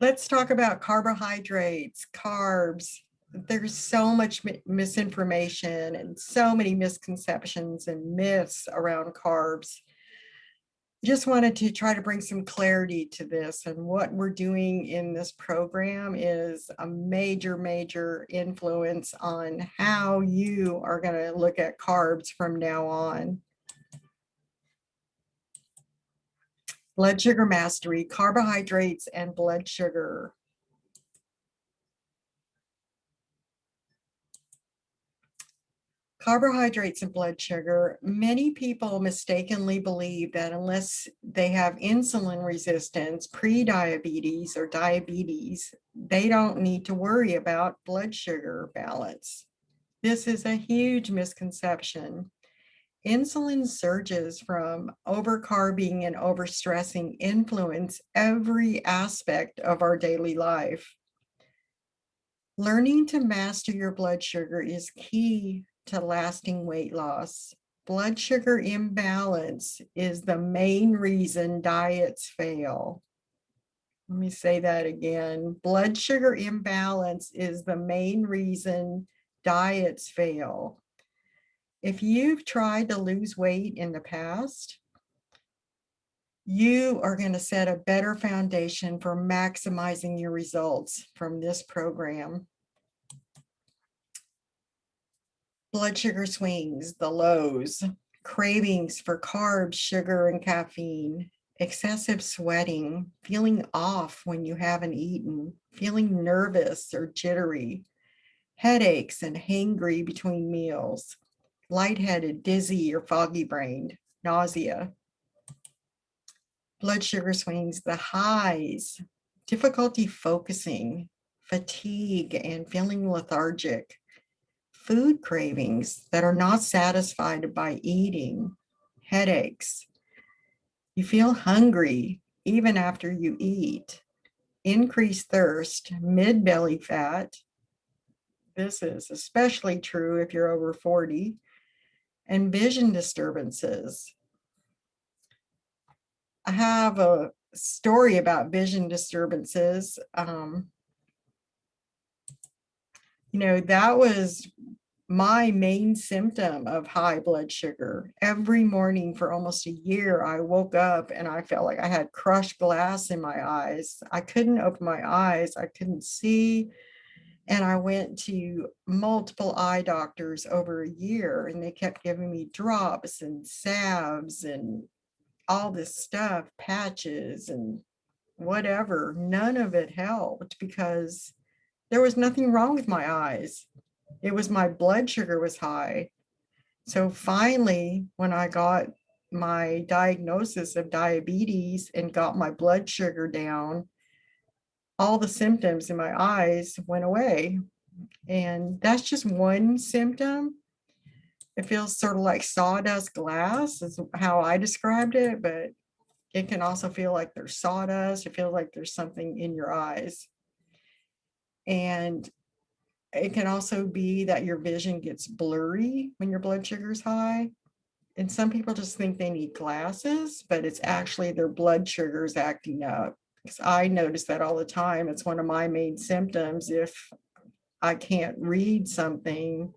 Let's talk about carbohydrates, carbs. There's so much misinformation and so many misconceptions and myths around carbs. Just wanted to try to bring some clarity to this, and what we're doing in this program is a major influence on how you are going to look at carbs from now on. Blood sugar mastery, carbohydrates and blood sugar. Carbohydrates and blood sugar. Many people mistakenly believe that unless they have insulin resistance, pre-diabetes or diabetes, they don't need to worry about blood sugar balance. This is a huge misconception. Insulin surges from overcarbing and overstressing influence every aspect of our daily life. Learning to master your blood sugar is key to lasting weight loss. Blood sugar imbalance is the main reason diets fail. Let me say that again. Blood sugar imbalance is the main reason diets fail. If you've tried to lose weight in the past, you are going to set a better foundation for maximizing your results from this program. Blood sugar swings, the lows, cravings for carbs, sugar, and caffeine, excessive sweating, feeling off when you haven't eaten, feeling nervous or jittery, headaches and hangry between meals, lightheaded, dizzy, or foggy-brained, nausea. Blood sugar swings, the highs, difficulty focusing, fatigue, and feeling lethargic, food cravings that are not satisfied by eating, headaches. You feel hungry even after you eat, increased thirst, mid-belly fat. This is especially true if you're over 40, and vision disturbances. I have a story about vision disturbances. That was my main symptom of high blood sugar. Every morning for almost a year, I woke up and I felt like I had crushed glass in my eyes. I couldn't open my eyes. I couldn't see. And I went to multiple eye doctors over a year, and they kept giving me drops and salves and all this stuff, patches and whatever. None of it helped because there was nothing wrong with my eyes. It was my blood sugar was high. So finally, when I got my diagnosis of diabetes and got my blood sugar down, all the symptoms in my eyes went away. And that's just one symptom. It feels sort of like sawdust glass is how I described it, but it can also feel like there's sawdust. It feels like there's something in your eyes. And it can also be that your vision gets blurry when your blood sugar is high. And some people just think they need glasses, but it's actually their blood sugar is acting up. Because I notice that all the time. It's one of my main symptoms. If I can't read something,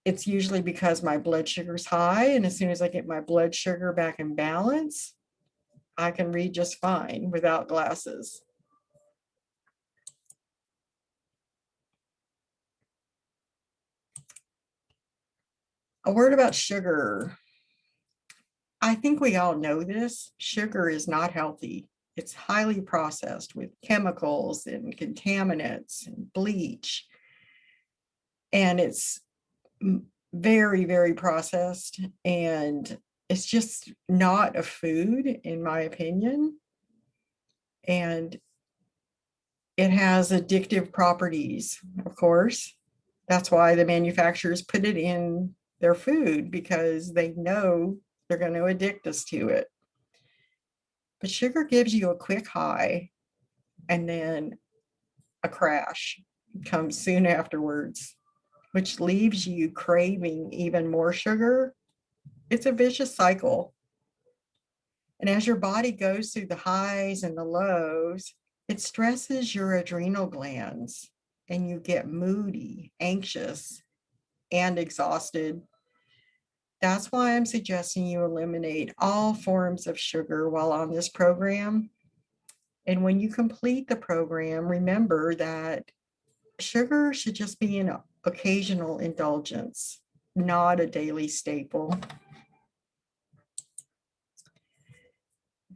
it's usually because my blood sugar is high. And as soon as I get my blood sugar back in balance, I can read just fine without glasses. A word about sugar. I think we all know this. Sugar is not healthy. It's highly processed with chemicals and contaminants and bleach. And it's very processed. And it's just not a food, in my opinion. And it has addictive properties, of course. That's why the manufacturers put it in their food, because they know they're going to addict us to it. But sugar gives you a quick high, and then a crash comes soon afterwards, which leaves you craving even more sugar. It's a vicious cycle. And as your body goes through the highs and the lows, it stresses your adrenal glands and you get moody, anxious, and exhausted. That's why I'm suggesting you eliminate all forms of sugar while on this program. And when you complete the program, remember that sugar should just be an occasional indulgence, not a daily staple.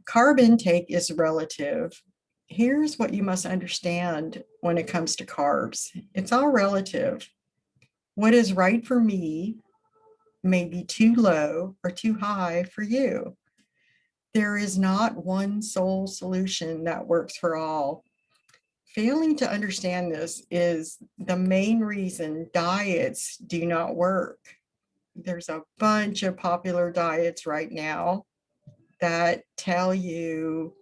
Carb intake is relative. Here's what you must understand when it comes to carbs. It's all relative. What is right for me may be too low or too high for you. There is not one sole solution that works for all. Failing to understand this is the main reason diets do not work. There's a bunch of popular diets right now that tell you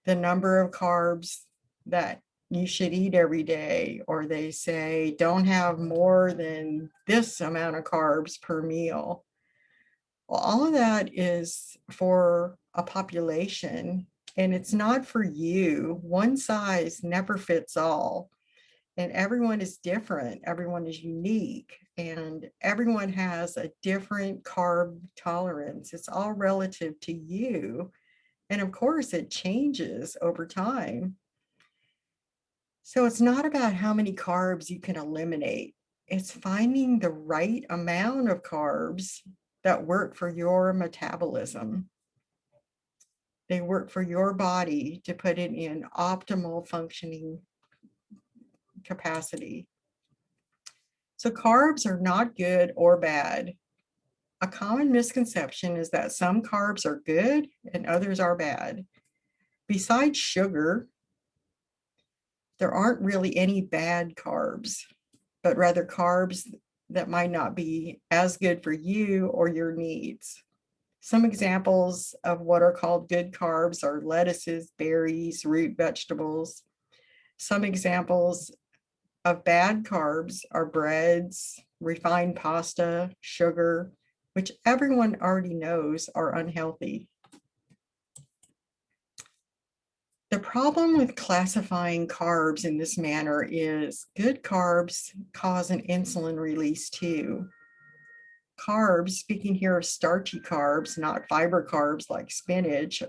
the number of carbs that you should eat every day, or they say don't have more than this amount of carbs per meal. Well, all of that is for a population, and it's not for you. One size never fits all, and everyone is different. Everyone is unique, and everyone has a different carb tolerance. It's all relative to you. And of course, it changes over time. So it's not about how many carbs you can eliminate. It's finding the right amount of carbs that work for your metabolism. They work for your body to put it in optimal functioning capacity. So carbs are not good or bad. A common misconception is that some carbs are good and others are bad. Besides sugar, there aren't really any bad carbs, but rather carbs that might not be as good for you or your needs. Some examples of what are called good carbs are lettuces, berries, root vegetables. Some examples of bad carbs are breads, refined pasta, sugar, which everyone already knows are unhealthy. The problem with classifying carbs in this manner is good carbs cause an insulin release too. Carbs, speaking here of starchy carbs, not fiber carbs like spinach,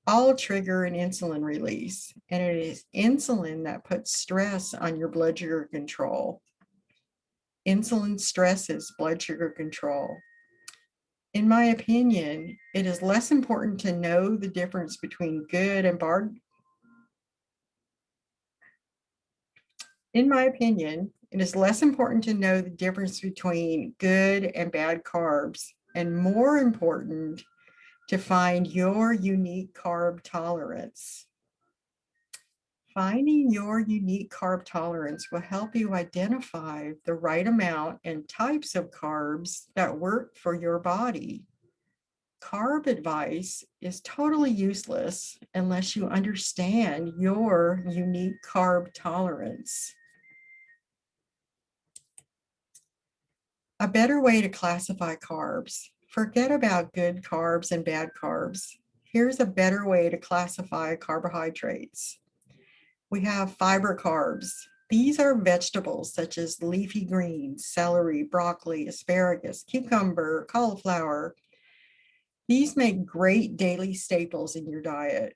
all trigger an insulin release. And it is insulin that puts stress on your blood sugar control. Insulin stresses blood sugar control. In my opinion, it is less important to know the difference between good and bad. In my opinion, it is less important to know the difference between good and bad carbs, and more important to find your unique carb tolerance. Finding your unique carb tolerance will help you identify the right amount and types of carbs that work for your body. Carb advice is totally useless unless you understand your unique carb tolerance. A better way to classify carbs. Forget about good carbs and bad carbs. Here's a better way to classify carbohydrates. We have fiber carbs. These are vegetables such as leafy greens, celery, broccoli, asparagus, cucumber, cauliflower. These make great daily staples in your diet.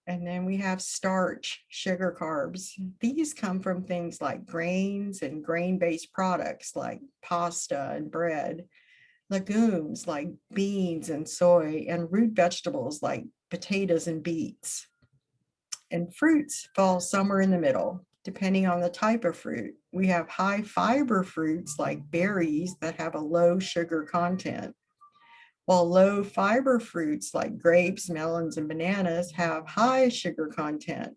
And then we have starch, sugar carbs. These come from things like grains and grain-based products like pasta and bread, legumes like beans and soy, and root vegetables like potatoes and beets. And fruits fall somewhere in the middle, depending on the type of fruit. We have high fiber fruits like berries that have a low sugar content, while low fiber fruits like grapes, melons, and bananas have high sugar content.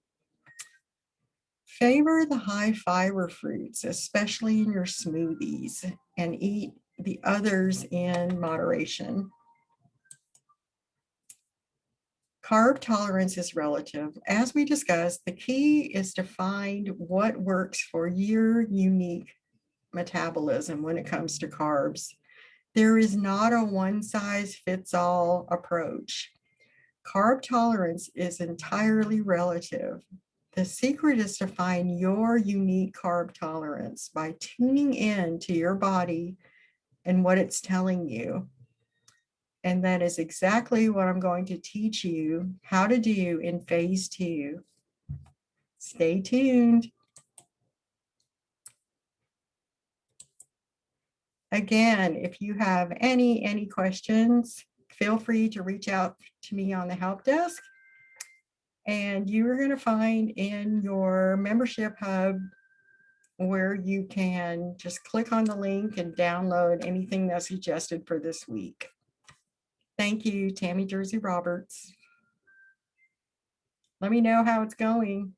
Favor the high fiber fruits, especially in your smoothies, and eat the others in moderation. Carb tolerance is relative. As we discussed, the key is to find what works for your unique metabolism when it comes to carbs. There is not a one-size-fits-all approach. Carb tolerance is entirely relative. The secret is to find your unique carb tolerance by tuning in to your body and what it's telling you. And that is exactly what I'm going to teach you how to do in phase 2. Stay tuned. Again, if you have any questions, feel free to reach out to me on the help desk. And you are going to find in your membership hub where you can just click on the link and download anything that's suggested for this week. Thank you, Tami Jersey Roberts. Let me know how it's going.